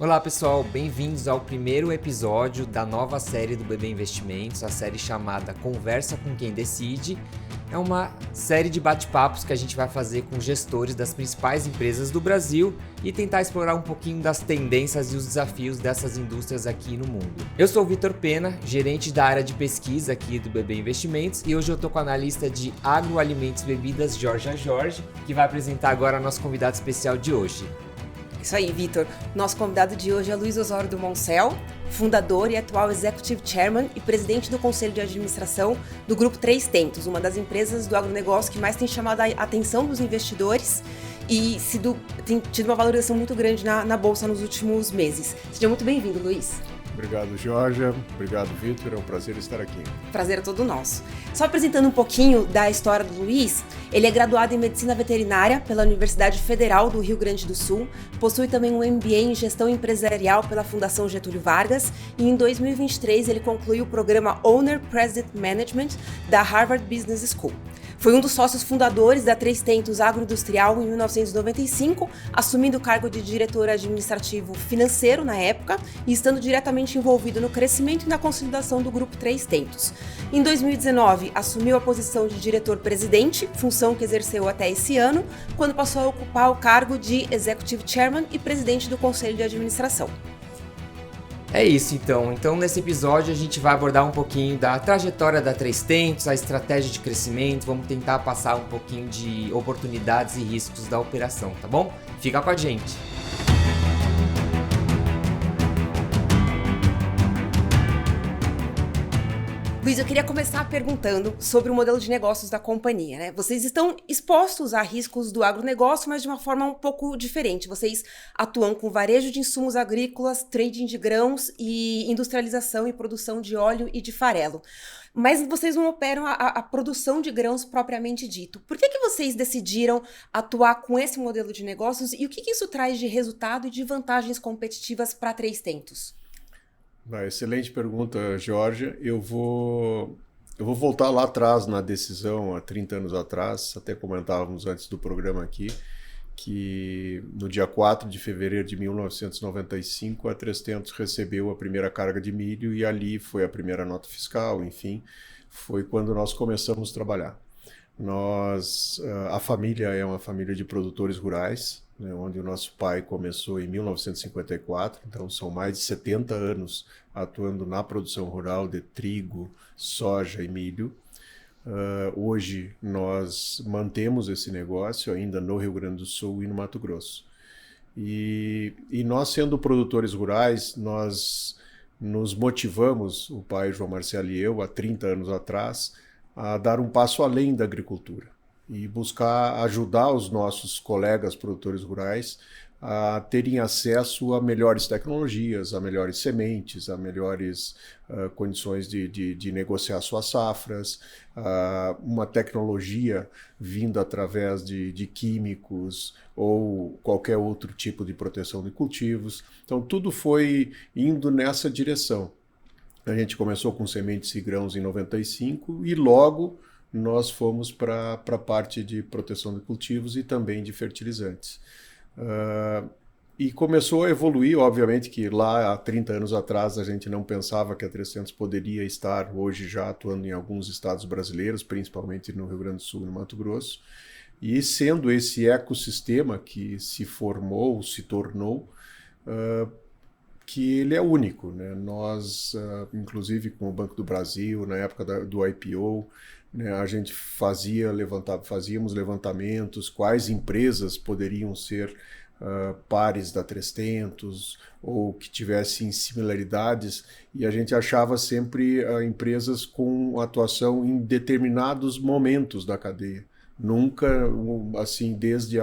Olá pessoal, bem-vindos ao primeiro episódio da nova série do BB Investimentos, a série chamada Conversa com Quem Decide. É uma série de bate-papos que a gente vai fazer com gestores das principais empresas do Brasil e tentar explorar um pouquinho das tendências e os desafios dessas indústrias aqui no mundo. Eu sou o Vitor Pena, gerente da área de pesquisa aqui do BB Investimentos, e hoje eu estou com a analista de agroalimentos e bebidas, Jorge, que vai apresentar agora nosso convidado especial de hoje. Isso aí, Vitor. Nosso convidado de hoje é Luiz Osório do Moncel, fundador e atual Executive Chairman e presidente do Conselho de Administração do Grupo Três Tentos, uma das empresas do agronegócio que mais tem chamado a atenção dos investidores e tem tido uma valorização muito grande na Bolsa nos últimos meses. Seja muito bem-vindo, Luiz. Obrigado, Jorge. Obrigado, Vitor. É um prazer estar aqui. Prazer é todo nosso. Só apresentando um pouquinho da história do Luiz, ele é graduado em Medicina Veterinária pela Universidade Federal do Rio Grande do Sul, possui também um MBA em Gestão Empresarial pela Fundação Getúlio Vargas e em 2023 ele concluiu o programa Owner President Management da Harvard Business School. Foi um dos sócios fundadores da Três Tentos Agroindustrial em 1995, assumindo o cargo de diretor administrativo financeiro na época e estando diretamente envolvido no crescimento e na consolidação do Grupo Três Tentos. Em 2019, assumiu a posição de diretor-presidente, função que exerceu até esse ano, quando passou a ocupar o cargo de Executive Chairman e presidente do Conselho de Administração. É isso então. Então nesse episódio a gente vai abordar um pouquinho da trajetória da Três Tentos, a estratégia de crescimento, vamos tentar passar um pouquinho de oportunidades e riscos da operação, tá bom? Fica com a gente! Luiz, eu queria começar perguntando sobre o modelo de negócios da companhia, né? Vocês estão expostos a riscos do agronegócio, mas de uma forma um pouco diferente. Vocês atuam com varejo de insumos agrícolas, trading de grãos e industrialização e produção de óleo e de farelo. Mas vocês não operam a produção de grãos propriamente dito. Por que vocês decidiram atuar com esse modelo de negócios e o que isso traz de resultado e de vantagens competitivas para Três Tentos? Excelente pergunta, Jorge. Eu vou voltar lá atrás na decisão, há 30 anos atrás, até comentávamos antes do programa aqui, que no dia 4 de fevereiro de 1995 a Três Tentos recebeu a primeira carga de milho e ali foi a primeira nota fiscal, enfim, foi quando nós começamos a trabalhar. A família é uma família de produtores rurais, né, onde o nosso pai começou em 1954, então são mais de 70 anos atuando na produção rural de trigo, soja e milho. Hoje nós mantemos esse negócio ainda no Rio Grande do Sul e no Mato Grosso. E nós, sendo produtores rurais, nós nos motivamos, o pai João Marcelo e eu, há 30 anos atrás, a dar um passo além da agricultura e buscar ajudar os nossos colegas produtores rurais a terem acesso a melhores tecnologias, a melhores sementes, a melhores condições de negociar suas safras, uma tecnologia vinda através de químicos ou qualquer outro tipo de proteção de cultivos. Então tudo foi indo nessa direção. A gente começou com sementes e grãos em 95 e logo nós fomos para a parte de proteção de cultivos e também de fertilizantes. E começou a evoluir, obviamente que lá há 30 anos atrás a gente não pensava que a Três Tentos poderia estar hoje já atuando em alguns estados brasileiros, principalmente no Rio Grande do Sul e no Mato Grosso. E sendo esse ecossistema que se formou, se tornou, que ele é único, né? Nós, inclusive com o Banco do Brasil, na época do IPO, né, a gente fazíamos levantamentos, quais empresas poderiam ser pares da Três Tentos ou que tivessem similaridades, e a gente achava sempre empresas com atuação em determinados momentos da cadeia. Nunca, assim, desde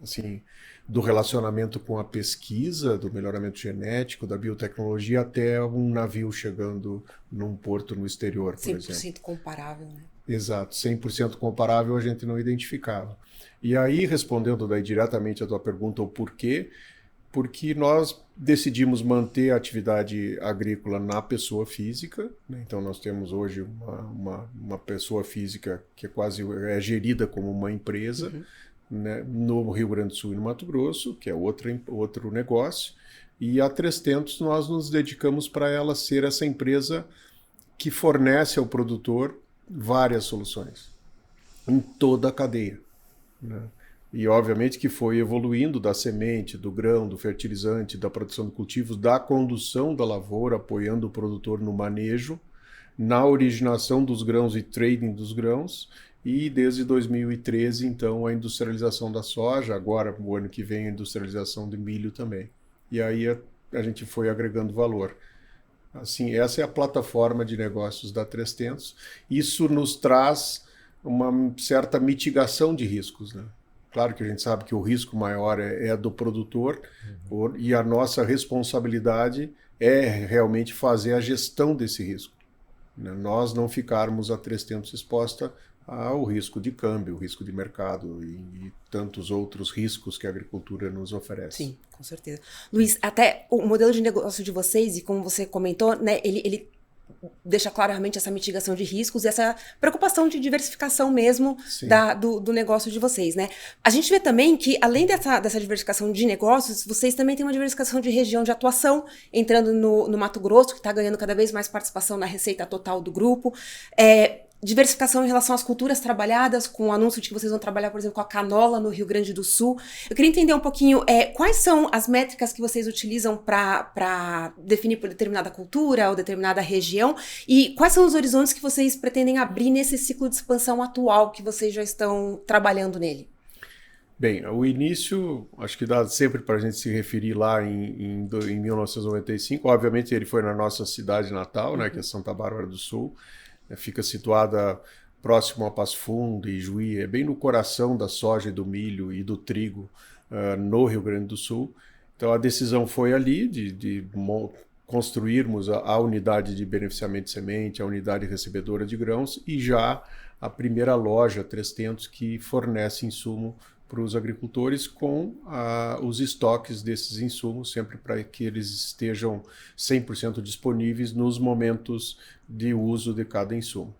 assim, do relacionamento com a pesquisa, do melhoramento genético, da biotecnologia, até um navio chegando num porto no exterior, por exemplo. 100% comparável, né? Exato, 100% comparável a gente não identificava. E aí, respondendo daí diretamente a tua pergunta, o porquê, porque nós decidimos manter a atividade agrícola na pessoa física, né? Então nós temos hoje uma pessoa física que é gerida como uma empresa, né, no Rio Grande do Sul e no Mato Grosso, que é outro negócio, E a 300 nós nos dedicamos para ela ser essa empresa que fornece ao produtor várias soluções em toda a cadeia, né? E obviamente que foi evoluindo da semente, do grão, do fertilizante, da produção de cultivos, da condução da lavoura, apoiando o produtor no manejo, na originação dos grãos e trading dos grãos, e desde 2013, então, a industrialização da soja, agora, o ano que vem, a industrialização de milho também. E aí a gente foi agregando valor. Assim, essa é a plataforma de negócios da 300. Isso nos traz uma certa mitigação de riscos, né? Claro que a gente sabe que o risco maior é do produtor, e a nossa responsabilidade é realmente fazer a gestão desse risco, né? Nós não ficarmos a 300 exposta ao risco de câmbio, o risco de mercado e tantos outros riscos que a agricultura nos oferece. Sim, com certeza. Luiz, até o modelo de negócio de vocês, e como você comentou, né, ele deixa claramente essa mitigação de riscos e essa preocupação de diversificação mesmo do negócio de vocês, né? A gente vê também que, além dessa diversificação de negócios, vocês também têm uma diversificação de região de atuação, entrando no Mato Grosso, que está ganhando cada vez mais participação na receita total do grupo. Diversificação em relação às culturas trabalhadas, com o anúncio de que vocês vão trabalhar, por exemplo, com a canola no Rio Grande do Sul. Eu queria entender um pouquinho quais são as métricas que vocês utilizam para definir por determinada cultura ou determinada região, e quais são os horizontes que vocês pretendem abrir nesse ciclo de expansão atual que vocês já estão trabalhando nele. Bem, o início, acho que dá sempre para a gente se referir lá em 1995. Obviamente ele foi na nossa cidade natal, né, que é Santa Bárbara do Sul. Fica situada próximo a Passo Fundo e Juí, é bem no coração da soja, do milho e do trigo no Rio Grande do Sul. Então a decisão foi ali de construirmos a unidade de beneficiamento de semente, a unidade recebedora de grãos e já a primeira loja 300 que fornece insumo para os agricultores com os estoques desses insumos, sempre para que eles estejam 100% disponíveis nos momentos de uso de cada insumo.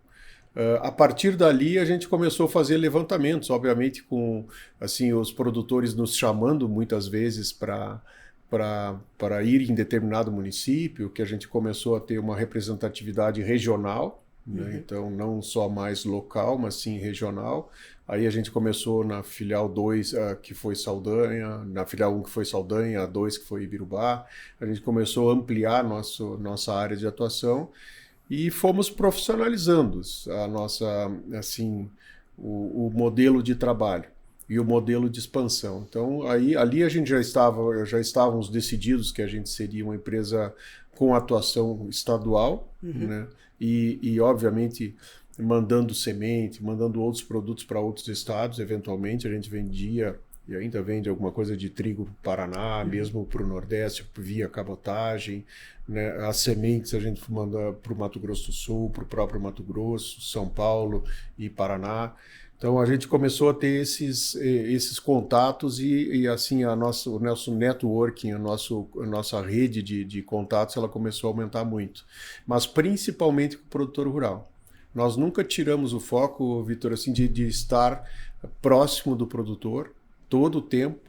A partir dali, a gente começou a fazer levantamentos, obviamente com assim, os produtores nos chamando muitas vezes para ir em determinado município, que a gente começou a ter uma representatividade regional, né? Então, não só mais local, mas sim regional. Aí a gente começou na filial 2, que foi Saldanha, na filial 1 que foi Saldanha, a 2 que foi Ibirubá. A gente começou a ampliar nossa área de atuação e fomos profissionalizando a nossa, assim, o modelo de trabalho e o modelo de expansão. Então, ali a gente já estávamos decididos que a gente seria uma empresa com atuação estadual, né? E obviamente, mandando semente, mandando outros produtos para outros estados. Eventualmente, a gente vendia e ainda vende alguma coisa de trigo para o Paraná, mesmo para o Nordeste, via cabotagem, né? As sementes a gente manda para o Mato Grosso do Sul, para o próprio Mato Grosso, São Paulo e Paraná. Então a gente começou a ter esses contatos e assim o nosso networking, a nossa rede de contatos, ela começou a aumentar muito. Mas principalmente com o produtor rural. Nós nunca tiramos o foco, Vitor, assim, de estar próximo do produtor todo o tempo,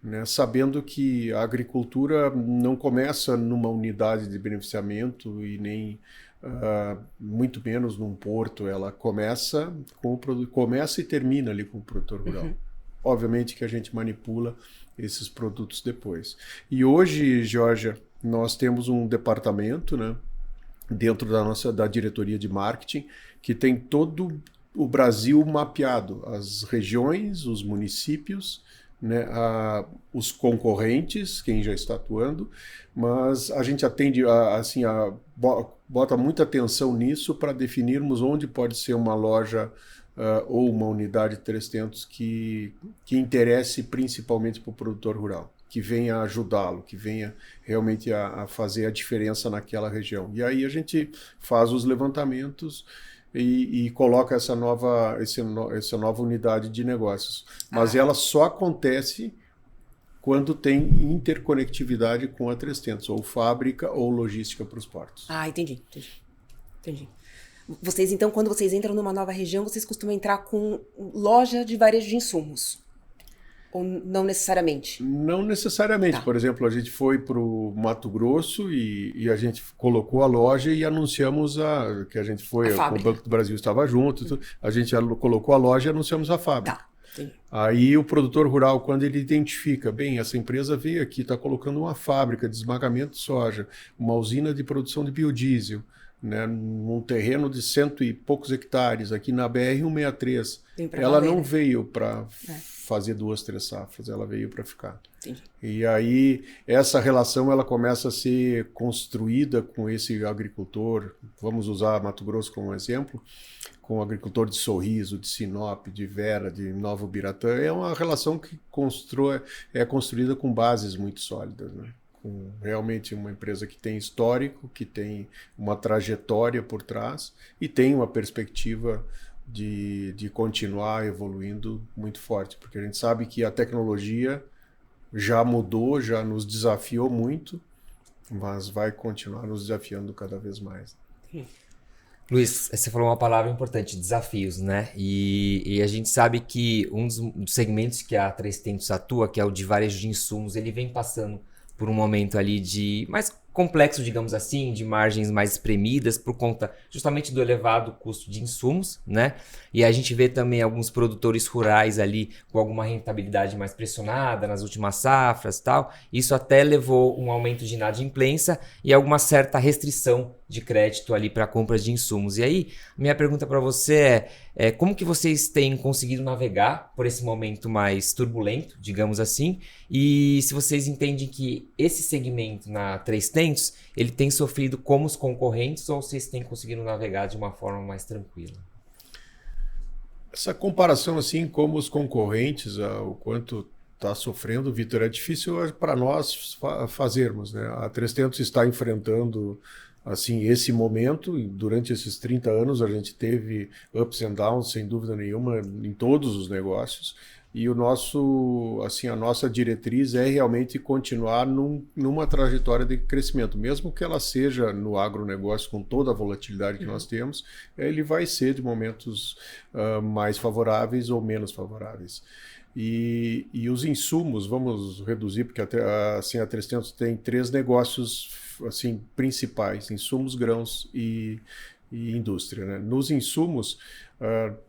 né, sabendo que a agricultura não começa numa unidade de beneficiamento e nem muito menos num porto. Ela começa e termina ali com o produtor rural. Obviamente que a gente manipula esses produtos depois. E hoje, Georgia, nós temos um departamento, né, dentro da diretoria de marketing, que tem todo o Brasil mapeado, as regiões, os municípios, né, os concorrentes, quem já está atuando, mas a gente atende, bota muita atenção nisso para definirmos onde pode ser uma loja ou uma unidade 300 que interesse principalmente para o produtor rural, que venha ajudá-lo, que venha realmente a fazer a diferença naquela região. E aí a gente faz os levantamentos e coloca essa nova unidade de negócios. Mas ela só acontece quando tem interconectividade com a 300, ou fábrica ou logística para os portos. Entendi. Vocês, então, quando vocês entram numa nova região, vocês costumam entrar com loja de varejo de insumos? Ou não necessariamente? Não necessariamente. Tá. Por exemplo, a gente foi para o Mato Grosso e a gente colocou a loja e anunciamos que a gente foi, A o Banco do Brasil estava junto, a gente colocou a loja e anunciamos a fábrica. Tá, entendi. Aí o produtor rural, quando ele identifica, bem, essa empresa veio aqui, está colocando uma fábrica de esmagamento de soja, uma usina de produção de biodiesel, né, num terreno de 100 e poucos hectares, aqui na BR-163. Ela valer, não né? veio para fazer 2, 3 safras, ela veio para ficar. Entendi. E aí essa relação ela começa a ser construída com esse agricultor, vamos usar Mato Grosso como exemplo, com o agricultor de Sorriso, de Sinop, de Vera, de Nova Ubiratã. É uma relação que é construída com bases muito sólidas, né? Com realmente uma empresa que tem histórico, que tem uma trajetória por trás e tem uma perspectiva de continuar evoluindo muito forte, porque a gente sabe que a tecnologia já mudou, já nos desafiou muito, mas vai continuar nos desafiando cada vez mais. Luiz, você falou uma palavra importante, desafios, né? E a gente sabe que um dos segmentos que a 3Tentos atua, que é o de varejo de insumos, ele vem passando por um momento ali de mais complexo, digamos assim, de margens mais espremidas por conta justamente do elevado custo de insumos, né? E a gente vê também alguns produtores rurais ali com alguma rentabilidade mais pressionada nas últimas safras e tal. Isso até levou um aumento de inadimplência e alguma certa restrição de crédito ali para compra de insumos. E aí, minha pergunta para você é como que vocês têm conseguido navegar por esse momento mais turbulento, digamos assim, e se vocês entendem que esse segmento na 3Tentos, ele tem sofrido como os concorrentes ou vocês têm conseguido navegar de uma forma mais tranquila? Essa comparação assim como os concorrentes, o quanto está sofrendo, Vitor, é difícil para nós fazermos, né? A 3Tentos está enfrentando assim esse momento e durante esses 30 anos a gente teve ups and downs sem dúvida nenhuma em todos os negócios e a nossa diretriz é realmente continuar numa trajetória de crescimento, mesmo que ela seja no agronegócio com toda a volatilidade que nós temos, ele vai ser de momentos mais favoráveis ou menos favoráveis. E os insumos, vamos reduzir, porque a 3Tentos tem 3 negócios assim, principais, insumos, grãos e indústria, né? Nos insumos,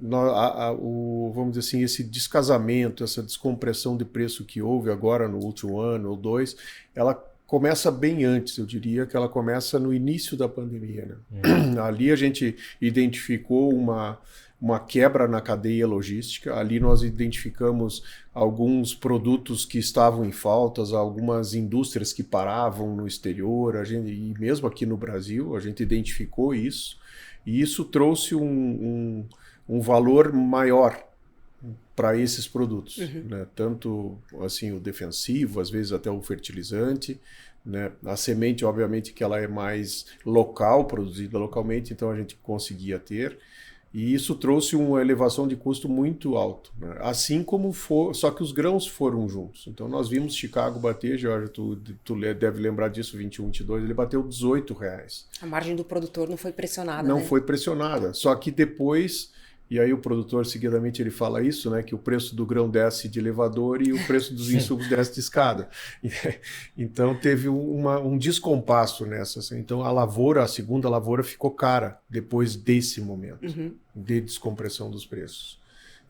vamos dizer assim, esse descasamento, essa descompressão de preço que houve agora no último ano ou 2, ela começa bem antes, eu diria que ela começa no início da pandemia, né? Ali a gente identificou uma quebra na cadeia logística. Ali nós identificamos alguns produtos que estavam em faltas, algumas indústrias que paravam no exterior, e mesmo aqui no Brasil, a gente identificou isso, e isso trouxe um valor maior para esses produtos, né? Tanto assim o defensivo, às vezes até o fertilizante, né? A semente, obviamente, que ela é mais local, produzida localmente, então a gente conseguia ter. E isso trouxe uma elevação de custo muito alto, né? Assim como só que os grãos foram juntos. Então nós vimos Chicago bater, Jorge, tu deve lembrar disso, 21, 22, ele bateu R$18. A margem do produtor não foi pressionada, Não né? foi pressionada, só que depois, e aí o produtor seguidamente ele fala isso, né, que o preço do grão desce de elevador e o preço dos insumos desce de escada. Então teve um descompasso nessa. Assim. Então a segunda lavoura ficou cara depois desse momento de descompressão dos preços.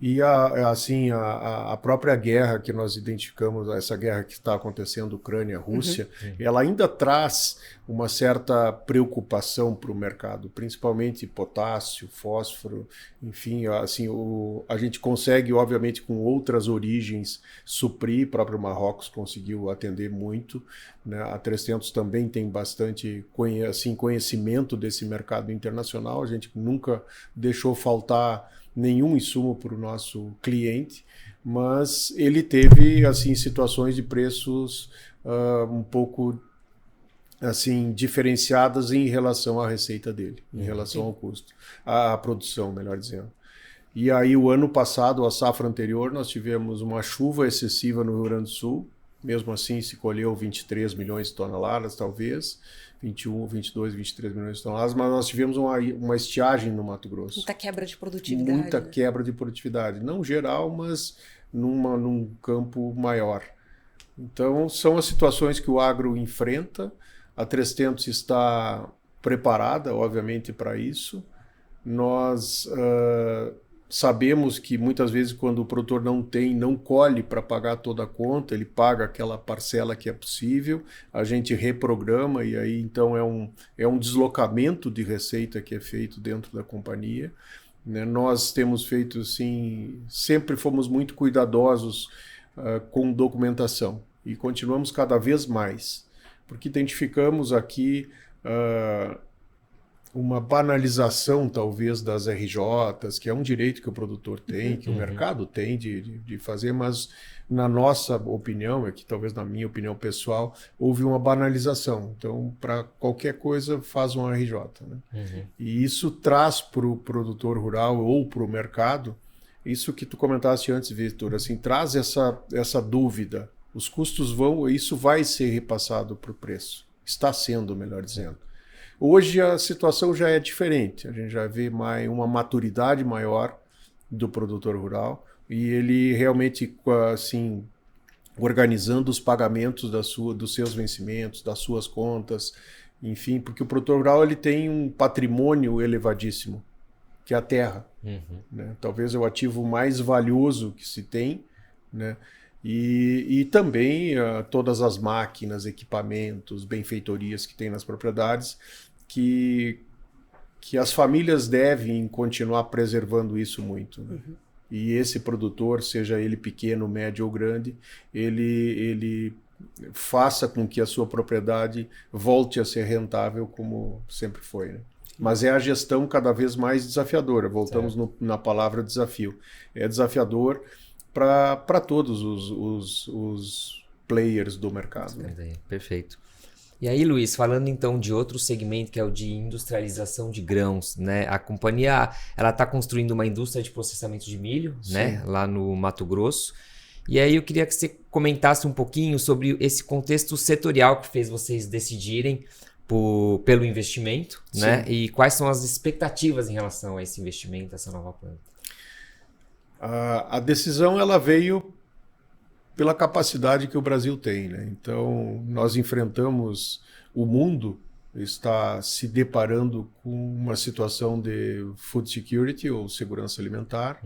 E a própria guerra que nós identificamos, essa guerra que está acontecendo, Ucrânia-Rússia, ela ainda traz uma certa preocupação para o mercado, principalmente potássio, fósforo, enfim, assim, a gente consegue, obviamente, com outras origens, suprir, o próprio Marrocos conseguiu atender muito, né? A 3Tentos também tem bastante conhecimento desse mercado internacional, a gente nunca deixou faltar nenhum insumo para o nosso cliente, mas ele teve assim situações de preços um pouco assim diferenciadas em relação à receita dele, em relação ao custo, à produção, melhor dizendo. E aí o ano passado, a safra anterior, nós tivemos uma chuva excessiva no Rio Grande do Sul, Mesmo assim, se colheu 23 milhões de toneladas, talvez, 21, 22, 23 milhões de toneladas, mas nós tivemos uma estiagem no Mato Grosso. Muita quebra de produtividade. Muita quebra de produtividade. Não geral, mas num campo maior. Então, são as situações que o agro enfrenta. A 300 está preparada, obviamente, para isso. Nós sabemos que muitas vezes quando o produtor não colhe para pagar toda a conta, ele paga aquela parcela que é possível, a gente reprograma e aí então é um deslocamento de receita que é feito dentro da companhia. Né? Nós temos feito assim, sempre fomos muito cuidadosos com documentação e continuamos cada vez mais, porque identificamos aqui uma banalização, talvez, das RJs, que é um direito que o produtor tem, que o mercado tem de fazer, mas, na nossa opinião, aqui talvez na minha opinião pessoal, houve uma banalização. Então, para qualquer coisa, faz um RJ. Né? E isso traz para o produtor rural ou para o mercado, isso que tu comentaste antes, Vitor, assim, traz essa dúvida. Os custos isso vai ser repassado para o preço. Está sendo, melhor dizendo. Hoje a situação já é diferente, a gente já vê uma maturidade maior do produtor rural e ele realmente assim, organizando os pagamentos dos seus vencimentos, das suas contas, enfim, porque o produtor rural ele tem um patrimônio elevadíssimo, que é a terra. Né? Talvez é o ativo mais valioso que se tem, né? E também todas as máquinas, equipamentos, benfeitorias que tem nas propriedades, que as famílias devem continuar preservando isso muito. Né? E esse produtor, seja ele pequeno, médio ou grande, ele faça com que a sua propriedade volte a ser rentável como sempre foi. Né? Mas é a gestão cada vez mais desafiadora. Voltamos na palavra desafio. É desafiador para todos os players do mercado. Né? Perfeito. E aí, Luiz, falando então de outro segmento que é o de industrialização de grãos, né? A companhia ela está construindo uma indústria de processamento de milho, né? Lá no Mato Grosso. E aí eu queria que você comentasse um pouquinho sobre esse contexto setorial que fez vocês decidirem pelo investimento, né? E quais são as expectativas em relação a esse investimento, a essa nova planta. A decisão ela veio pela capacidade que o Brasil tem. Né? Então, nós enfrentamos o mundo, está se deparando com uma situação de food security, ou segurança alimentar,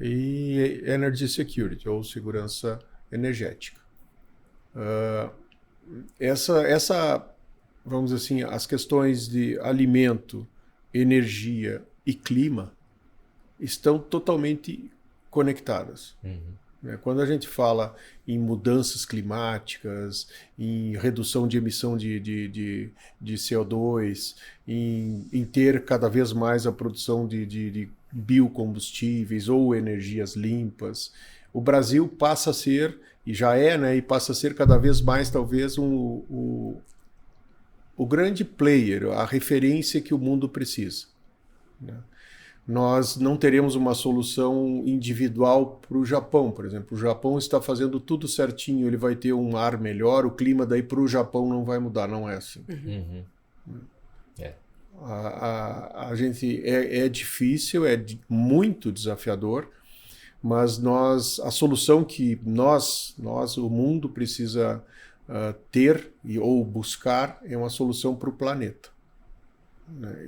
e energy security, ou segurança energética. Vamos dizer assim, as questões de alimento, energia e clima estão totalmente conectadas. Quando a gente fala em mudanças climáticas, em redução de emissão de CO2, em ter cada vez mais a produção de biocombustíveis ou energias limpas, o Brasil passa a ser, e já é, né, e passa a ser cada vez mais talvez o grande player, a referência que o mundo precisa. Né? Nós não teremos uma solução individual para o Japão, por exemplo. O Japão está fazendo tudo certinho, ele vai ter um ar melhor, o clima daí para o Japão não vai mudar, não é assim. A gente é difícil, muito desafiador, mas a solução que o mundo precisa ter ou buscar é uma solução para o planeta.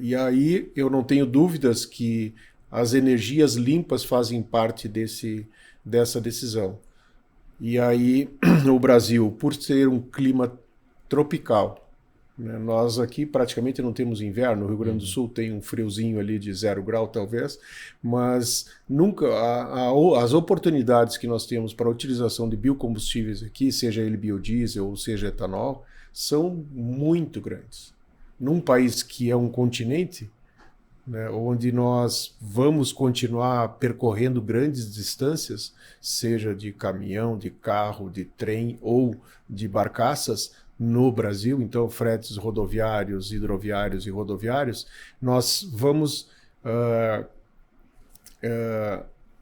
E aí eu não tenho dúvidas que as energias limpas fazem parte dessa decisão. E aí o Brasil, por ser um clima tropical, né, nós aqui praticamente não temos inverno, o Rio Grande do Sul tem um friozinho ali de 0 grau talvez, mas nunca as oportunidades que nós temos para a utilização de biocombustíveis aqui, seja ele biodiesel ou seja etanol, são muito grandes. Num país que é um continente, né, onde nós vamos continuar percorrendo grandes distâncias, seja de caminhão, de carro, de trem ou de barcaças no Brasil, então fretes rodoviários, hidroviários e rodoviários, nós vamos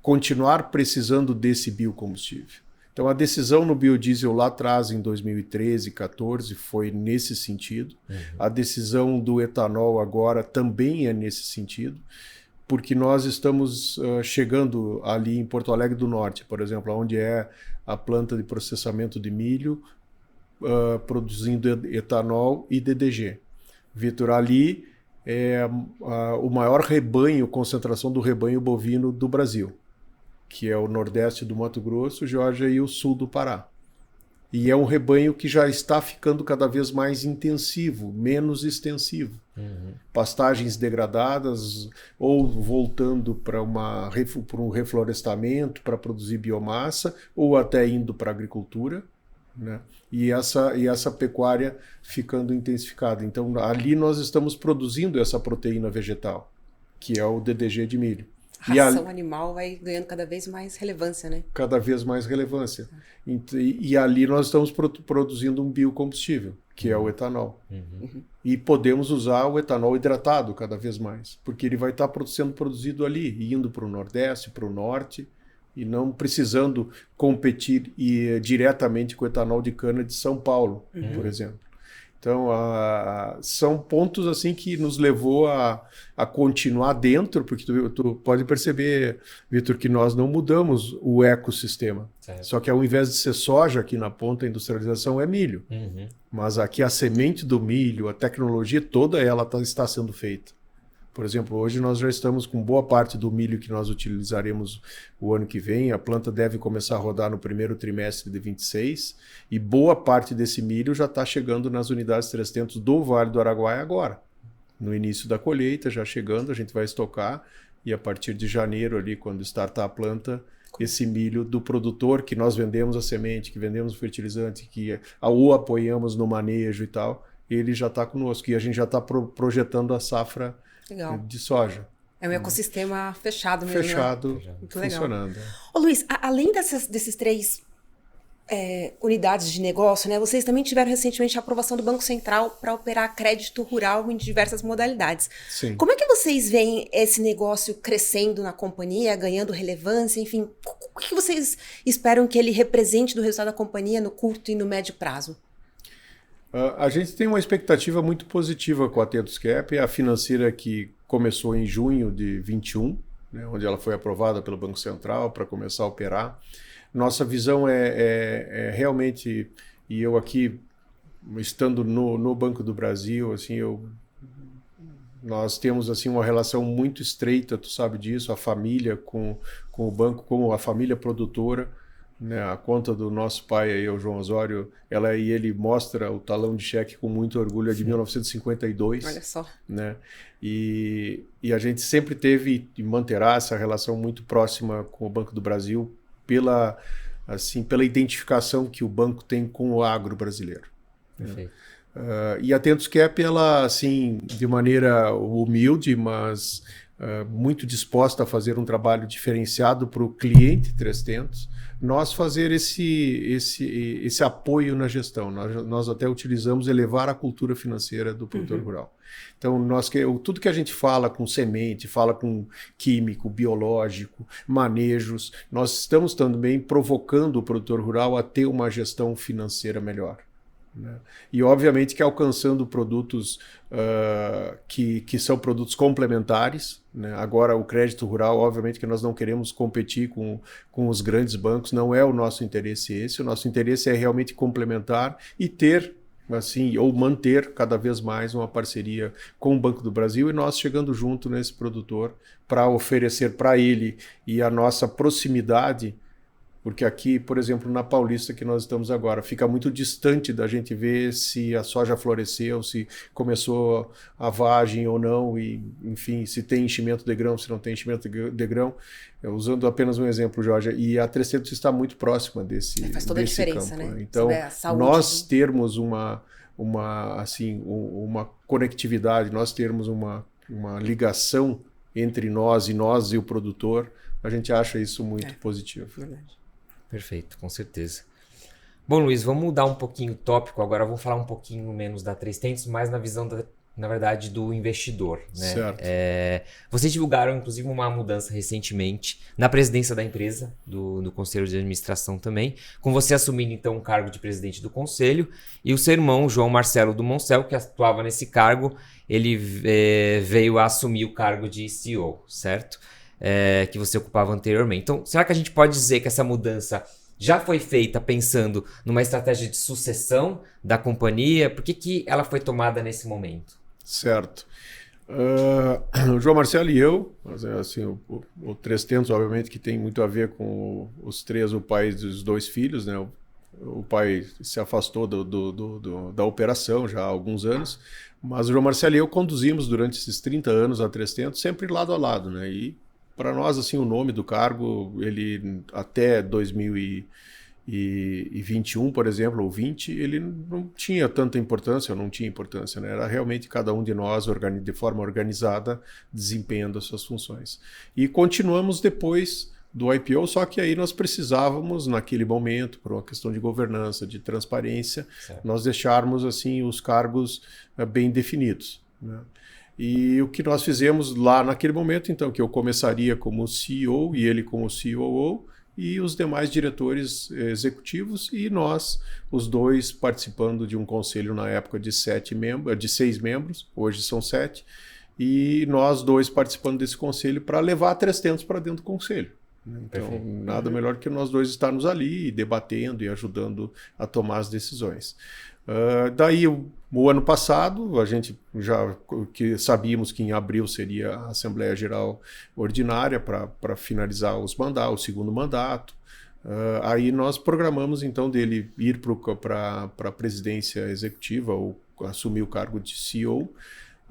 continuar precisando desse biocombustível. Então a decisão no biodiesel lá atrás, em 2013, 14, foi nesse sentido. A decisão do etanol agora também é nesse sentido, porque nós estamos chegando ali em Porto Alegre do Norte, por exemplo, onde é a planta de processamento de milho, produzindo etanol e DDG. Vitor, ali é o maior rebanho, concentração do rebanho bovino do Brasil, que é o nordeste do Mato Grosso, Geórgia e o sul do Pará. E é um rebanho que já está ficando cada vez mais intensivo, menos extensivo. Pastagens degradadas ou voltando para um reflorestamento para produzir biomassa ou até indo para a agricultura, né? E essa pecuária ficando intensificada. Então ali nós estamos produzindo essa proteína vegetal, que é o DDG de milho. A ração animal vai ganhando cada vez mais relevância, né? Cada vez mais relevância. E ali nós estamos produzindo um biocombustível, que é o etanol. E podemos usar o etanol hidratado cada vez mais, porque ele vai estar sendo produzido ali, indo para o Nordeste, para o Norte, e não precisando competir diretamente com o etanol de cana de São Paulo, por exemplo. Então, são pontos assim que nos levou a continuar dentro, porque tu pode perceber, Vitor, que nós não mudamos o ecossistema. Certo. Só que ao invés de ser soja aqui na ponta, a industrialização é milho. Mas aqui a semente do milho, a tecnologia toda ela está sendo feita. Por exemplo, hoje nós já estamos com boa parte do milho que nós utilizaremos o ano que vem. A planta deve começar a rodar no primeiro trimestre de 26 e boa parte desse milho já está chegando nas unidades 300 do Vale do Araguaia agora. No início da colheita, já chegando, a gente vai estocar e a partir de janeiro ali, quando startar a planta, esse milho do produtor que nós vendemos a semente, que vendemos o fertilizante, que o apoiamos no manejo e tal, ele já está conosco e a gente já está projetando a safra de soja. É um ecossistema fechado mesmo. Fechado, né? funcionando. Ô Luiz, além desses três unidades de negócio, né, vocês também tiveram recentemente a aprovação do Banco Central para operar crédito rural em diversas modalidades. Sim. Como é que vocês veem esse negócio crescendo na companhia, ganhando relevância? Enfim, o que vocês esperam que ele represente do resultado da companhia no curto e no médio prazo? A gente tem uma expectativa muito positiva com a Atentos Cap, a financeira que começou em junho de 21, né, onde ela foi aprovada pelo Banco Central para começar a operar. Nossa visão é realmente, e eu aqui, estando no Banco do Brasil, assim, nós temos assim, uma relação muito estreita, tu sabe disso, a família com o banco, como a família produtora. Né, a conta do nosso pai, aí, o João Osório, ele mostra o talão de cheque com muito orgulho, é de 1952. Olha só. Né, e a gente sempre teve e manterá essa relação muito próxima com o Banco do Brasil pela identificação que o banco tem com o agro brasileiro. Perfeito. E a Atentos Cap, ela, assim, de maneira humilde, mas muito disposta a fazer um trabalho diferenciado para o cliente 300, nós fazer esse apoio na gestão. Nós até utilizamos elevar a cultura financeira do produtor rural. Então, tudo que a gente fala com semente, fala com químico, biológico, manejos, nós estamos também provocando o produtor rural a ter uma gestão financeira melhor. Né? E obviamente que alcançando produtos que são produtos complementares, né? Agora o crédito rural, obviamente que nós não queremos competir com os grandes bancos, não é o nosso interesse esse, o nosso interesse é realmente complementar e ter assim, ou manter cada vez mais uma parceria com o Banco do Brasil e nós chegando junto nesse produtor para oferecer para ele e a nossa proximidade. Porque aqui, por exemplo, na Paulista que nós estamos agora, fica muito distante da gente ver se a soja floresceu, se começou a vagem ou não, e, enfim, se tem enchimento de grão, se não tem enchimento de grão. Usando apenas um exemplo, Jorge, e a 300 está muito próxima desse campo. Faz toda a diferença, campo, né? Então, saúde, nós termos uma conectividade, nós termos uma ligação entre nós e o produtor, a gente acha isso muito positivo. Verdade. Perfeito, com certeza. Bom, Luiz, vamos mudar um pouquinho o tópico agora, vamos falar um pouquinho menos da 300, mais na visão na verdade, do investidor, né? Certo. Vocês divulgaram, inclusive, uma mudança recentemente na presidência da empresa, do Conselho de Administração também, com você assumindo, então, o cargo de presidente do Conselho, e o seu irmão, João Marcelo Dumoncel, que atuava nesse cargo, ele veio a assumir o cargo de CEO, certo? Que você ocupava anteriormente. Então, será que a gente pode dizer que essa mudança já foi feita pensando numa estratégia de sucessão da companhia? Por que ela foi tomada nesse momento? Certo. O João Marcelo e eu, assim, o 300, obviamente, que tem muito a ver com os três, o pai dos dois filhos, né? O pai se afastou da operação já há alguns anos, mas o João Marcelo e eu conduzimos durante esses 30 anos a 300, sempre lado a lado, né? E para nós, assim, o nome do cargo, ele até 2021, por exemplo, ou 20, ele não tinha tanta importância, ou não tinha importância, né? Era realmente cada um de nós, de forma organizada, desempenhando as suas funções. E continuamos depois do IPO, só que aí nós precisávamos, naquele momento, por uma questão de governança, de transparência, certo, nós deixarmos assim os cargos bem definidos, né? E o que nós fizemos lá naquele momento, então, que eu começaria como CEO e ele como COO, e os demais diretores executivos, e nós, os dois, participando de um conselho na época de 6 membros, hoje são 7, e nós dois participando desse conselho para levar a 300 para dentro do conselho. Então, perfeito, nada melhor que nós dois estarmos ali debatendo e ajudando a tomar as decisões. Daí, o ano passado, a gente já sabíamos que em abril seria a Assembleia Geral Ordinária para finalizar o segundo mandato. Aí nós programamos, então, dele ir para a presidência executiva ou assumir o cargo de CEO.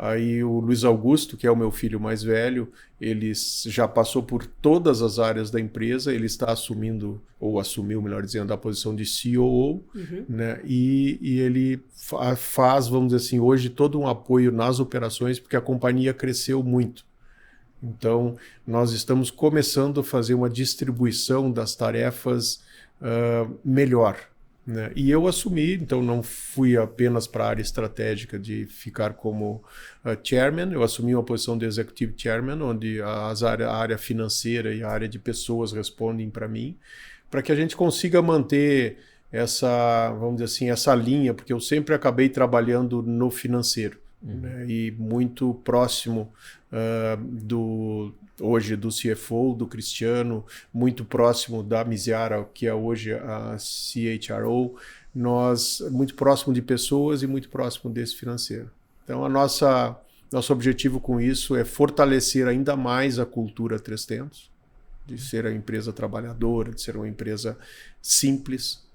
Aí o Luiz Augusto, que é o meu filho mais velho, ele já passou por todas as áreas da empresa, ele está assumindo, ou assumiu, melhor dizendo, a posição de COO, né? E ele faz, vamos dizer assim, hoje todo um apoio nas operações, porque a companhia cresceu muito. Então, nós estamos começando a fazer uma distribuição das tarefas melhor, né? E eu assumi, então não fui apenas para a área estratégica de ficar como chairman, eu assumi uma posição de executive chairman, onde a área financeira e a área de pessoas respondem para mim, para que a gente consiga manter essa, vamos dizer assim, essa linha, porque eu sempre acabei trabalhando no financeiro, né? E muito próximo hoje do CFO, do Cristiano, muito próximo da Miziara, que é hoje a CHRO, muito próximo de pessoas e muito próximo desse financeiro. Então, nosso objetivo com isso é fortalecer ainda mais a cultura 300, de ser a empresa trabalhadora, de ser uma empresa simples,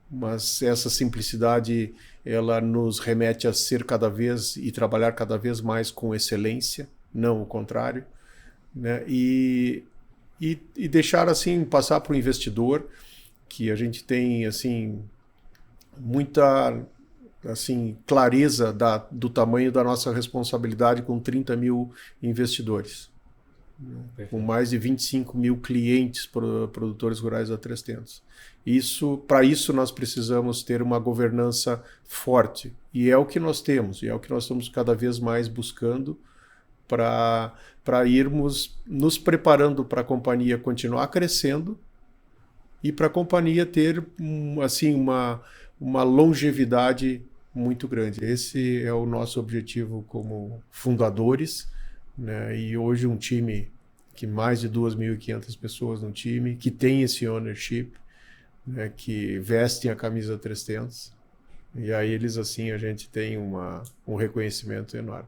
mas essa simplicidade ela nos remete a ser cada vez e trabalhar cada vez mais com excelência, não o contrário, né? E deixar assim passar para o investidor que a gente tem assim muita assim clareza do tamanho da nossa responsabilidade com 30 mil investidores, né? Com mais de 25 mil clientes produtores rurais da 300. Para isso nós precisamos ter uma governança forte, e é o que nós temos, e é o que nós estamos cada vez mais buscando para irmos nos preparando para a companhia continuar crescendo e para a companhia ter assim, uma longevidade muito grande. Esse é o nosso objetivo como fundadores, né? E hoje um time que mais de 2.500 pessoas no time, que tem esse ownership, né? Que vestem a camisa 300, e aí eles assim a gente tem um reconhecimento enorme.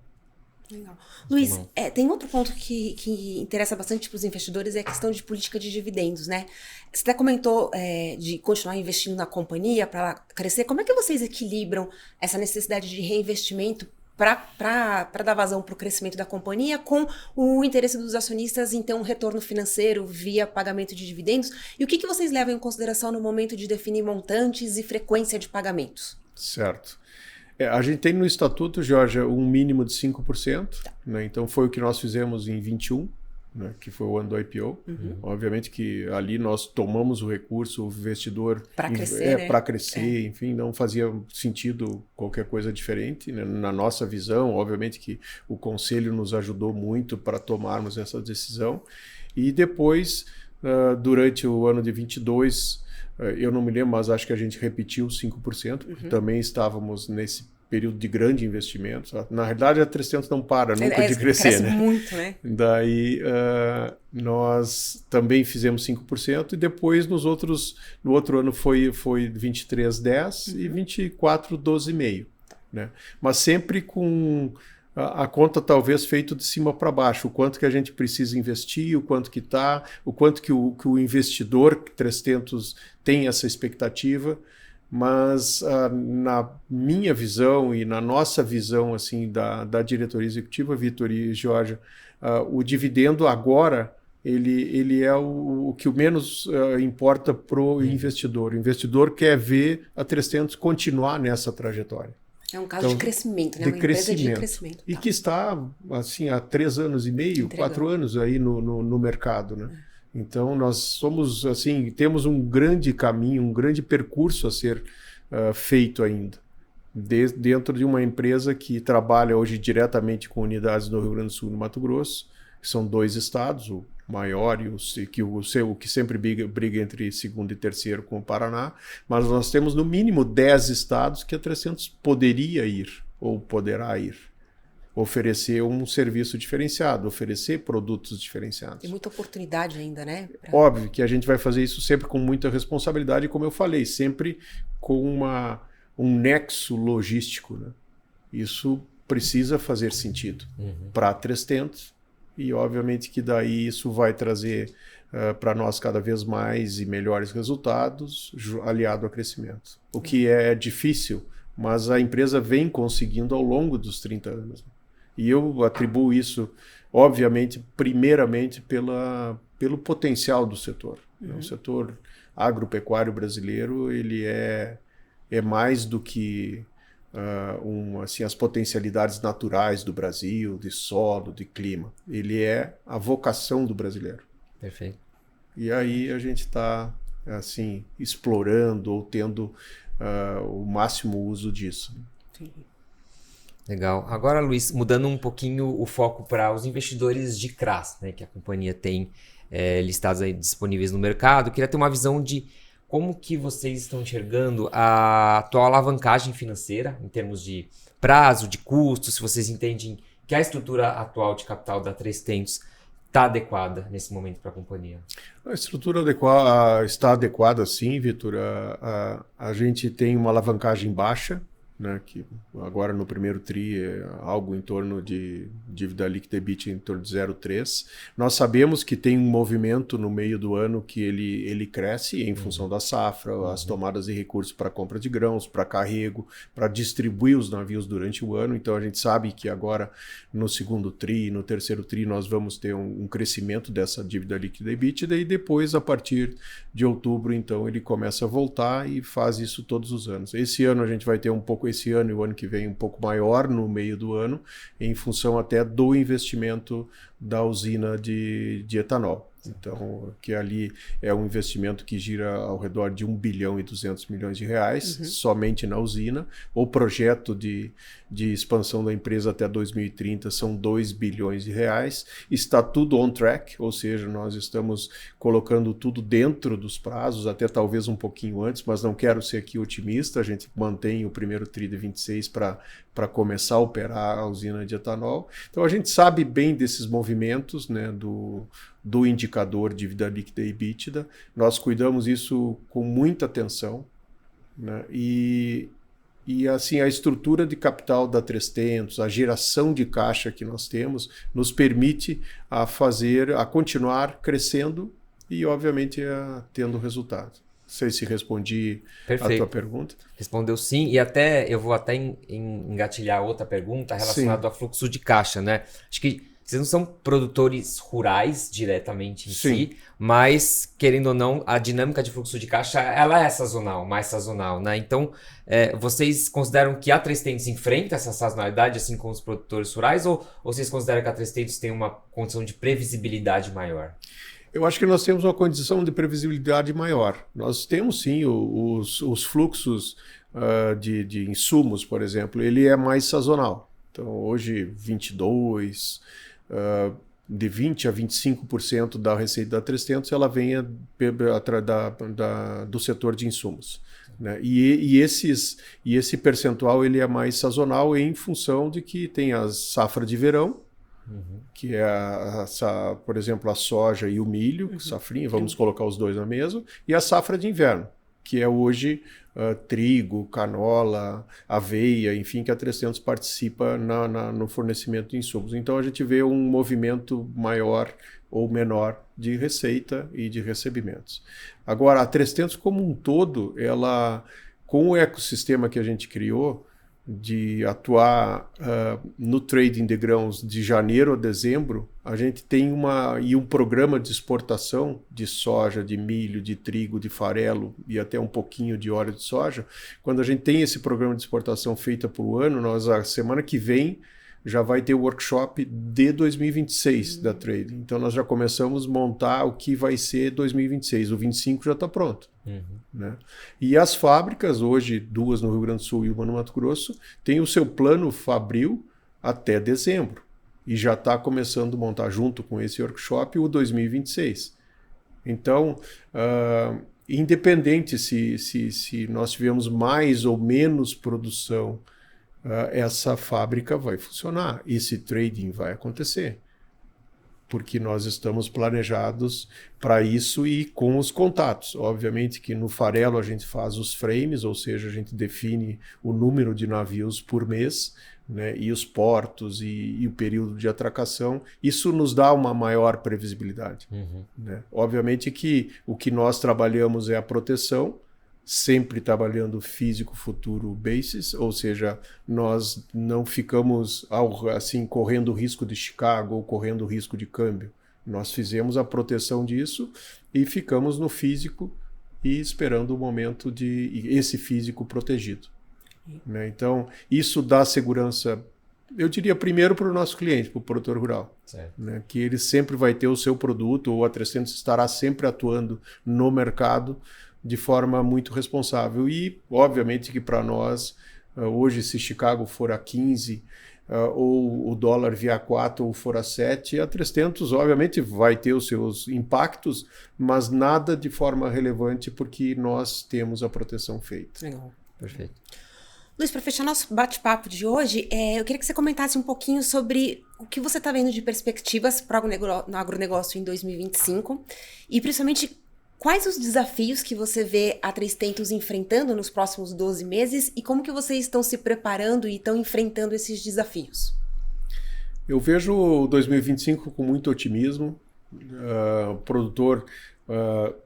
Legal. Luiz, tem outro ponto que interessa bastante para os investidores, é a questão de política de dividendos, né? Você até comentou de continuar investindo na companhia para crescer. Como é que vocês equilibram essa necessidade de reinvestimento para dar vazão para o crescimento da companhia com o interesse dos acionistas em ter um retorno financeiro via pagamento de dividendos? E o que vocês levam em consideração no momento de definir montantes e frequência de pagamentos? Certo. A gente tem no estatuto, Georgia, um mínimo de 5%, né? Então foi o que nós fizemos em 21, né, que foi o ano do IPO. Obviamente que ali nós tomamos o recurso, o investidor para crescer, né? Para crescer, enfim, não fazia sentido qualquer coisa diferente, né, na nossa visão. Obviamente que o conselho nos ajudou muito para tomarmos essa decisão. E depois, durante o ano de 22, eu não me lembro, mas acho que a gente repetiu 5%, porque também estávamos nesse período de grande investimento. Na realidade, a 300 não para nunca de crescer. Cresce né? muito, né? Daí nós também fizemos 5% e depois no outro ano foi 23,10 e 24, 12,5. Né? Mas sempre com a conta talvez feita de cima para baixo, o quanto que a gente precisa investir, o quanto que está, o quanto que o investidor 300 tem essa expectativa. Mas na minha visão e na nossa visão assim da diretoria executiva, Vitor e Georgia, o dividendo agora ele é o que menos importa para o investidor. O investidor quer ver a 300 continuar nessa trajetória. É um caso de crescimento, né? Uma empresa de crescimento. E que está assim, há 3 anos e meio, 4 anos aí no mercado, né? Então, nós somos, assim, temos um grande caminho, um grande percurso a ser feito ainda. Dentro de uma empresa que trabalha hoje diretamente com unidades do Rio Grande do Sul e no Mato Grosso, que são 2 estados, o maior e o que sempre briga entre segundo e terceiro com o Paraná, mas nós temos no mínimo 10 estados que a 300 poderia ir ou poderá ir. Oferecer um serviço diferenciado, oferecer produtos diferenciados. Tem muita oportunidade ainda, né? Óbvio que a gente vai fazer isso sempre com muita responsabilidade, como eu falei, sempre com um nexo logístico. Né? Isso precisa fazer sentido para a 300 e, obviamente, que daí isso vai trazer para nós cada vez mais e melhores resultados, aliado ao crescimento. O que é difícil, mas a empresa vem conseguindo ao longo dos 30 anos. E eu atribuo isso, obviamente, primeiramente pelo potencial do setor. O setor agropecuário brasileiro ele é mais do que assim, as potencialidades naturais do Brasil, de solo, de clima. Ele é a vocação do brasileiro. Perfeito. E aí a gente está assim, explorando ou tendo o máximo uso disso. Sim. Legal. Agora, Luiz, mudando um pouquinho o foco para os investidores de CRAs, né, que a companhia tem listados aí disponíveis no mercado, eu queria ter uma visão de como que vocês estão enxergando a atual alavancagem financeira, em termos de prazo, de custo, se vocês entendem que a estrutura atual de capital da 300 está adequada nesse momento para a companhia. A estrutura está adequada, sim, Vitor. A gente tem uma alavancagem baixa, né, que agora no primeiro TRI é algo em torno de dívida líquida EBITDA em torno de 0,3. Nós sabemos que tem um movimento no meio do ano que ele cresce em função da safra, as tomadas de recursos para compra de grãos, para carrego, para distribuir os navios durante o ano. Então a gente sabe que agora no segundo TRI, no terceiro TRI, nós vamos ter um crescimento dessa dívida líquida EBITDA e depois, a partir de outubro, então ele começa a voltar e faz isso todos os anos. Esse ano a gente vai ter esse ano e o ano que vem um pouco maior no meio do ano, em função até do investimento da usina de etanol. Então, que ali é um investimento que gira ao redor de 1 bilhão e 200 milhões de reais, somente na usina. O projeto de expansão da empresa até 2030 são 2 bilhões de reais. Está tudo on track, ou seja, nós estamos colocando tudo dentro dos prazos, até talvez um pouquinho antes, mas não quero ser aqui otimista. A gente mantém o primeiro TRI de 26 para começar a operar a usina de etanol. Então, a gente sabe bem desses movimentos, né, do indicador dívida líquida e EBITDA. Nós cuidamos isso com muita atenção, né? E assim, a estrutura de capital da 300, a geração de caixa que nós temos, nos permite a continuar crescendo e, obviamente, tendo resultado. Não sei se respondi a tua pergunta. Respondeu sim, e eu vou até engatilhar outra pergunta relacionada ao fluxo de caixa, né? Acho que vocês não são produtores rurais diretamente em Sim. si, mas, querendo ou não, a dinâmica de fluxo de caixa, ela é sazonal, mais sazonal, né? Então, vocês consideram que a Três Tentos enfrenta essa sazonalidade, assim como os produtores rurais, ou vocês consideram que a Três Tentos tem uma condição de previsibilidade maior? Eu acho que nós temos uma condição de previsibilidade maior. Nós temos, sim, os fluxos de insumos, por exemplo, ele é mais sazonal. Então, hoje, 22%, de 20% a 25% da receita da 300, ela vem do setor de insumos. Né? E esse percentual ele é mais sazonal em função de que tem a safra de verão, que é, por exemplo, a soja e o milho, safrinha, vamos colocar os dois na mesa, e a safra de inverno, que é hoje trigo, canola, aveia, enfim, que a 300 participa no fornecimento de insumos. Então a gente vê um movimento maior ou menor de receita e de recebimentos. Agora, a 300 como um todo, ela, com o ecossistema que a gente criou, de atuar no trading de grãos de janeiro a dezembro, a gente tem um programa de exportação de soja, de milho, de trigo, de farelo e até um pouquinho de óleo de soja. Quando a gente tem esse programa de exportação feito por ano, nós a semana que vem já vai ter o workshop de 2026 da Trading. Então nós já começamos a montar o que vai ser 2026. O 25 já está pronto. Né? E as fábricas, hoje 2 no Rio Grande do Sul e uma no Mato Grosso, têm o seu plano fabril até dezembro. E já está começando a montar junto com esse workshop o 2026. Então, independente se nós tivermos mais ou menos produção, essa fábrica vai funcionar, esse trading vai acontecer, porque nós estamos planejados para isso e com os contatos. Obviamente que no farelo a gente faz os frames, ou seja, a gente define o número de navios por mês, né, e os portos e o período de atracação. Isso nos dá uma maior previsibilidade. Né? Obviamente que o que nós trabalhamos é a proteção, sempre trabalhando físico futuro basis, ou seja, nós não ficamos assim correndo o risco de Chicago ou correndo o risco de câmbio. Nós fizemos a proteção disso e ficamos no físico e esperando o momento de esse físico protegido. Né? Então, isso dá segurança, eu diria, primeiro para o nosso cliente, para o produtor rural. Né? Que ele sempre vai ter o seu produto, ou a 300 estará sempre atuando no mercado de forma muito responsável. E, obviamente, que para nós, hoje, se Chicago for a 15, ou o dólar via 4 ou for a 7, a 300, obviamente, vai ter os seus impactos, mas nada de forma relevante, porque nós temos a proteção feita. Legal. Perfeito. Luiz, para fechar nosso bate-papo de hoje, eu queria que você comentasse um pouquinho sobre o que você está vendo de perspectivas para o agronegócio em 2025 e, principalmente, quais os desafios que você vê a Três Tentos enfrentando nos próximos 12 meses e como que vocês estão se preparando e estão enfrentando esses desafios? Eu vejo 2025 com muito otimismo. O produtor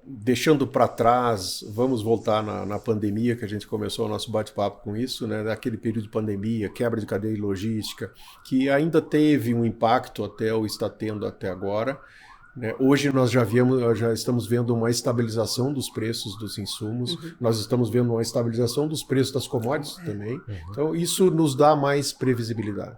deixando para trás, vamos voltar na pandemia, que a gente começou o nosso bate-papo com isso, né? Daquele período de pandemia, quebra de cadeia logística, que ainda teve um impacto ou está tendo até agora. Né? Hoje nós já estamos vendo uma estabilização dos preços dos insumos, nós estamos vendo uma estabilização dos preços das commodities também. Então isso nos dá mais previsibilidade.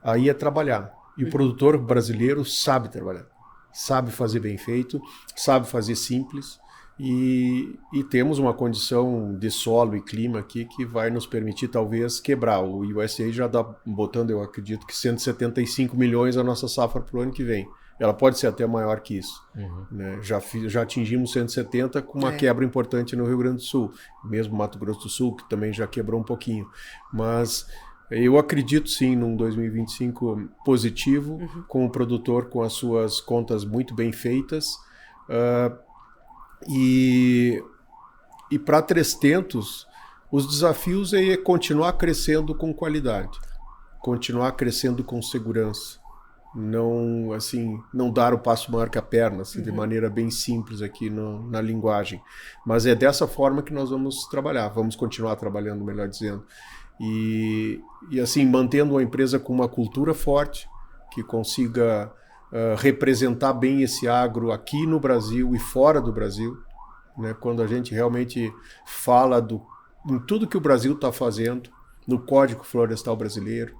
Aí é trabalhar. E o produtor brasileiro sabe trabalhar, sabe fazer bem feito, sabe fazer simples, e temos uma condição de solo e clima aqui que vai nos permitir talvez quebrar. O USA já está botando, eu acredito, que 175 milhões a nossa safra para o ano que vem. Ela pode ser até maior que isso. Né? Já atingimos 170 com uma quebra importante no Rio Grande do Sul. Mesmo Mato Grosso do Sul, que também já quebrou um pouquinho. Mas eu acredito sim num 2025 positivo, com o produtor com as suas contas muito bem feitas. E para 300, os desafios é continuar crescendo com qualidade, continuar crescendo com segurança. Não dar o passo maior que a perna, assim, de maneira bem simples aqui na linguagem. Mas é dessa forma que nós vamos trabalhar, vamos continuar trabalhando, melhor dizendo. E assim, mantendo uma empresa com uma cultura forte, que consiga representar bem esse agro aqui no Brasil e fora do Brasil, né? Quando a gente realmente fala em tudo que o Brasil está fazendo, no Código Florestal Brasileiro,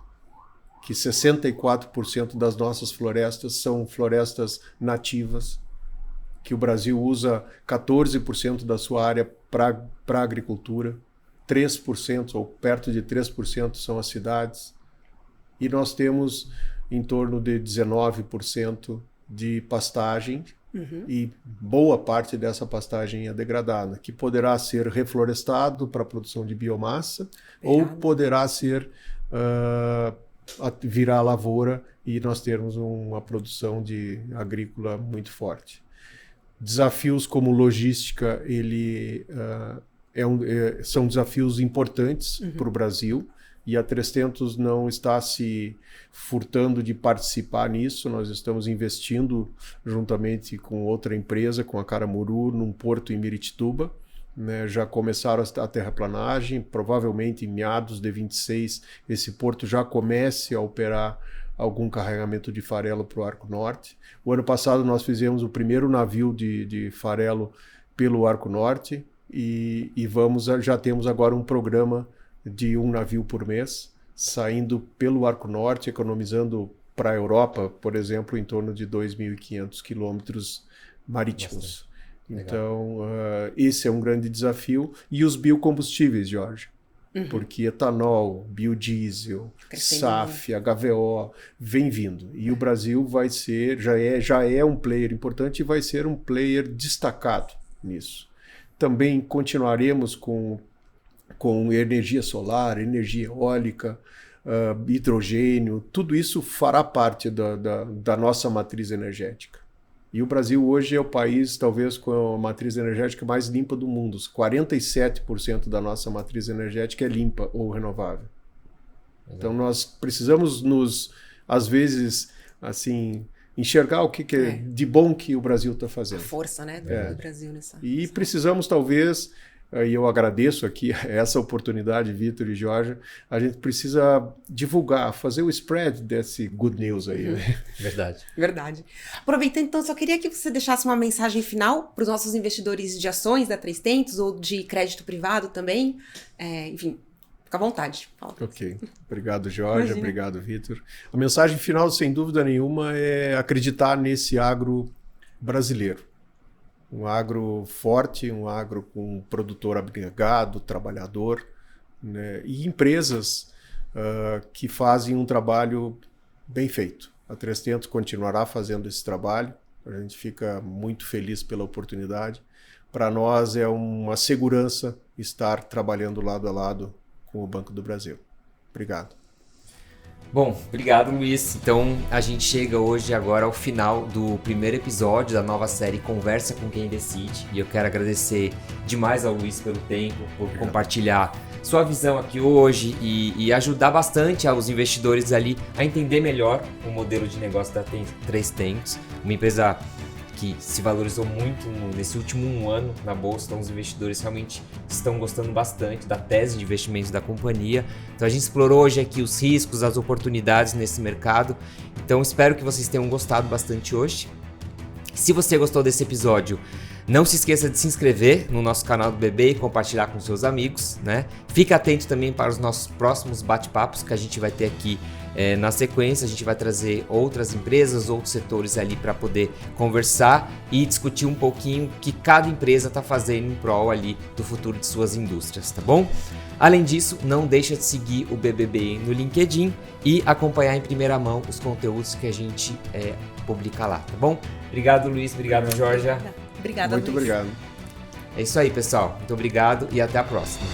que 64% das nossas florestas são florestas nativas, que o Brasil usa 14% da sua área para agricultura, 3% ou perto de 3% são as cidades, e nós temos em torno de 19% de pastagem, e boa parte dessa pastagem é degradada, que poderá ser reflorestado para a produção de biomassa ou poderá ser virar lavoura e nós termos uma produção agrícola muito forte. Desafios como logística, são desafios importantes para o Brasil, e a 3tentos não está se furtando de participar nisso. Nós estamos investindo juntamente com outra empresa, com a Caramuru, num porto em Miritituba, né? Já começaram a terraplanagem, provavelmente em meados de 26 esse porto já comece a operar algum carregamento de farelo para o Arco Norte. O ano passado nós fizemos o primeiro navio de farelo pelo Arco Norte e já temos agora um programa de um navio por mês, saindo pelo Arco Norte, economizando para a Europa, por exemplo, em torno de 2.500 quilômetros marítimos. Então, esse é um grande desafio. E os biocombustíveis, Jorge, porque etanol, biodiesel, SAF, HVO, vem vindo. E o Brasil vai ser, já é um player importante e vai ser um player destacado nisso. Também continuaremos com energia solar, energia eólica, hidrogênio, tudo isso fará parte da nossa matriz energética. E o Brasil hoje é o país, talvez, com a matriz energética mais limpa do mundo. 47% da nossa matriz energética é limpa ou renovável. Então nós precisamos às vezes, assim, enxergar o que é de bom que o Brasil está fazendo. A força, né, do Brasil nessa. E precisamos, talvez, e eu agradeço aqui essa oportunidade, Vitor e Jorge, a gente precisa divulgar, fazer o spread desse good news aí. Né? Verdade. Aproveitando, então, só queria que você deixasse uma mensagem final para os nossos investidores de ações da 3tentos ou de crédito privado também. Enfim, fica à vontade. Ok. Obrigado, Jorge. Imagina. Obrigado, Vitor. A mensagem final, sem dúvida nenhuma, é acreditar nesse agro brasileiro. Um agro forte, um agro com produtor abnegado, trabalhador, né? E empresas que fazem um trabalho bem feito. A 3tentos continuará fazendo esse trabalho, a gente fica muito feliz pela oportunidade. Para nós é uma segurança estar trabalhando lado a lado com o Banco do Brasil. Obrigado. Bom, obrigado, Luiz. Então a gente chega hoje agora ao final do primeiro episódio da nova série Conversa com Quem Decide, e eu quero agradecer demais ao Luiz pelo tempo, por compartilhar sua visão aqui hoje e ajudar bastante aos investidores ali a entender melhor o modelo de negócio da 3tentos, uma empresa que se valorizou muito nesse último ano na bolsa, então os investidores realmente estão gostando bastante da tese de investimentos da companhia. Então a gente explorou hoje aqui os riscos, as oportunidades nesse mercado, então espero que vocês tenham gostado bastante hoje. Se você gostou desse episódio, não se esqueça de se inscrever no nosso canal do BB e compartilhar com seus amigos, né? Fique atento também para os nossos próximos bate-papos que a gente vai ter aqui na sequência. A gente vai trazer outras empresas, outros setores ali para poder conversar e discutir um pouquinho o que cada empresa está fazendo em prol ali do futuro de suas indústrias, tá bom? Além disso, não deixa de seguir o BBB no LinkedIn e acompanhar em primeira mão os conteúdos que a gente publica lá, tá bom? Obrigado, Luiz. Obrigado, Jorge. Obrigada, Muito Luiz. Obrigado. É isso aí, pessoal. Muito obrigado e até a próxima.